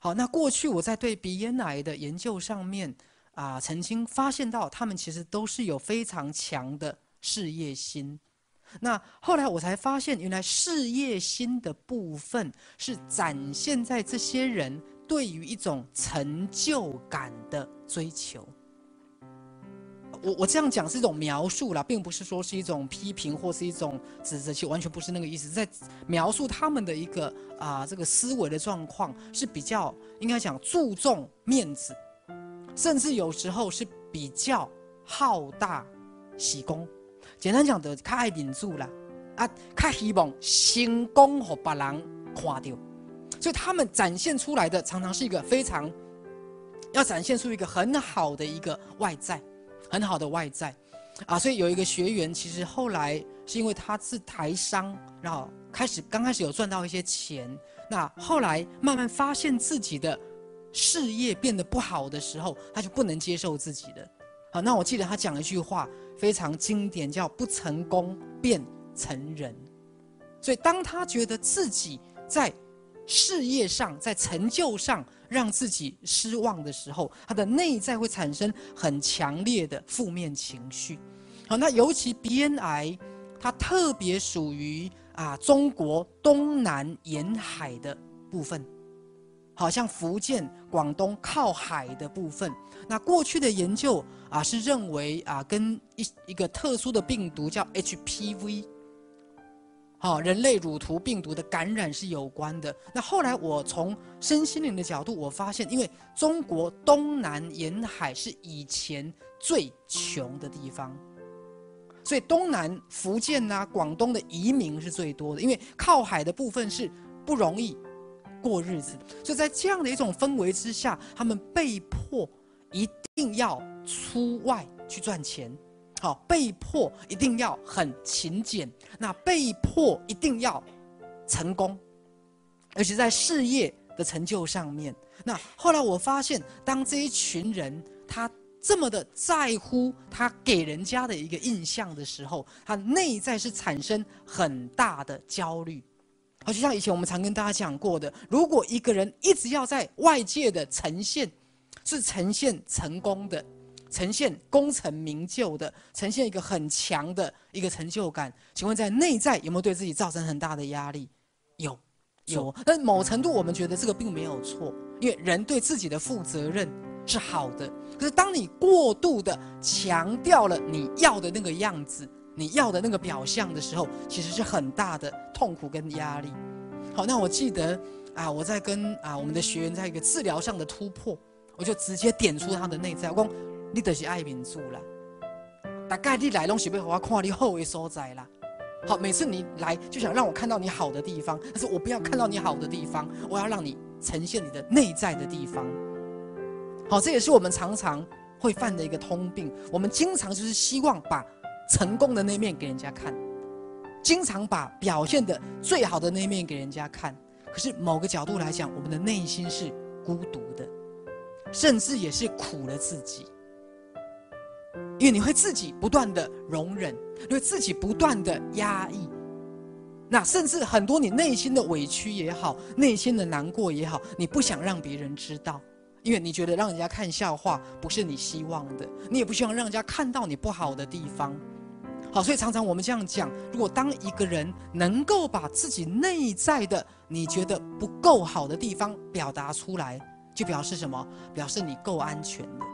好，那过去我在对鼻咽癌的研究上面曾经发现到他们其实都是有非常强的事业心。那后来我才发现，原来事业心的部分是展现在这些人对于一种成就感的追求。我这样讲是一种描述啦，并不是说是一种批评或是一种指责，其实完全不是那个意思，在描述他们的一个这个思维的状况是比较应该讲注重面子，甚至有时候是比较好大喜功。简单讲的，较爱面子啦，较希望成功给别人看到，所以他们展现出来的常常是一个非常要展现出一个很好的一个外在。很好的外在所以有一个学员，其实后来是因为他是台商，然后刚开始有赚到一些钱，那后来慢慢发现自己的事业变得不好的时候，他就不能接受自己的。好，那我记得他讲了一句话非常经典，叫“不成功便成仁”。所以当他觉得自己在事业上、在成就上让自己失望的时候，他的内在会产生很强烈的负面情绪。好，那尤其鼻咽癌，它特别属于中国东南沿海的部分，好像福建、广东靠海的部分。那过去的研究是认为跟一个特殊的病毒叫 HPV。人类乳头病毒的感染是有关的。那后来我从身心灵的角度，我发现，因为中国东南沿海是以前最穷的地方，所以东南福建广东的移民是最多的，因为靠海的部分是不容易过日子，所以在这样的一种氛围之下，他们被迫一定要出外去赚钱。好，被迫一定要很勤俭，那被迫一定要成功，而且在事业的成就上面。那后来我发现，当这一群人他这么的在乎他给人家的一个印象的时候，他内在是产生很大的焦虑。好，就像以前我们常跟大家讲过的，如果一个人一直要在外界的呈现是呈现成功的，呈现功成名就的，呈现一个很强的一个成就感，请问在内在有没有对自己造成很大的压力？有。但某程度我们觉得这个并没有错，因为人对自己的负责任是好的。可是当你过度的强调了你要的那个样子，你要的那个表象的时候，其实是很大的痛苦跟压力。好，那我记得我在跟我们的学员在一个治疗上的突破，我就直接点出他的内在，我说你就是爱面子啦，大概你来拢是要让我看你好的所在啦。好，每次你来就想让我看到你好的地方，但是我不要看到你好的地方，我要让你呈现你的内在的地方。好，这也是我们常常会犯的一个通病。我们经常就是希望把成功的那面给人家看，经常把表现的最好的那面给人家看。可是某个角度来讲，我们的内心是孤独的，甚至也是苦了自己。因为你会自己不断的容忍，你会自己不断的压抑，那甚至很多你内心的委屈也好，内心的难过也好，你不想让别人知道，因为你觉得让人家看笑话不是你希望的，你也不希望让人家看到你不好的地方。好，所以常常我们这样讲，如果当一个人能够把自己内在的你觉得不够好的地方表达出来，就表示什么？表示你够安全的，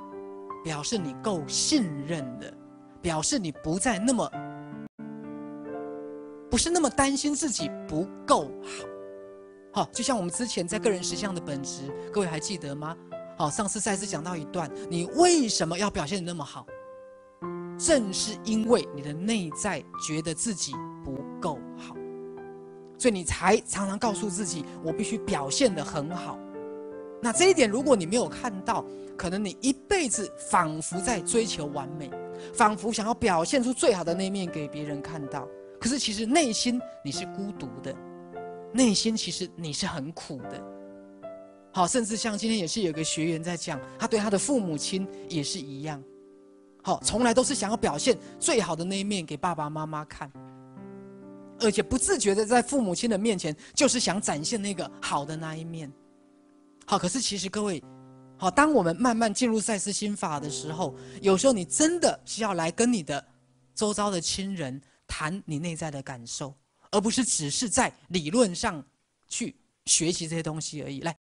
表示你够信任的，表示你不再不是那么担心自己不够好。好，就像我们之前在个人实相的本质，各位还记得吗？好，上次再次讲到一段，你为什么要表现得那么好？正是因为你的内在觉得自己不够好，所以你才常常告诉自己，我必须表现得很好。那这一点如果你没有看到，可能你一辈子仿佛在追求完美，仿佛想要表现出最好的那一面给别人看到，可是其实内心你是孤独的，内心其实你是很苦的。好，甚至像今天也是有个学员在讲，他对他的父母亲也是一样，好，从来都是想要表现最好的那一面给爸爸妈妈看，而且不自觉的在父母亲的面前就是想展现那个好的那一面。好，可是其实各位，好，当我们慢慢进入赛斯心法的时候，有时候你真的是要来跟你的周遭的亲人谈你内在的感受，而不是只是在理论上去学习这些东西而已。来。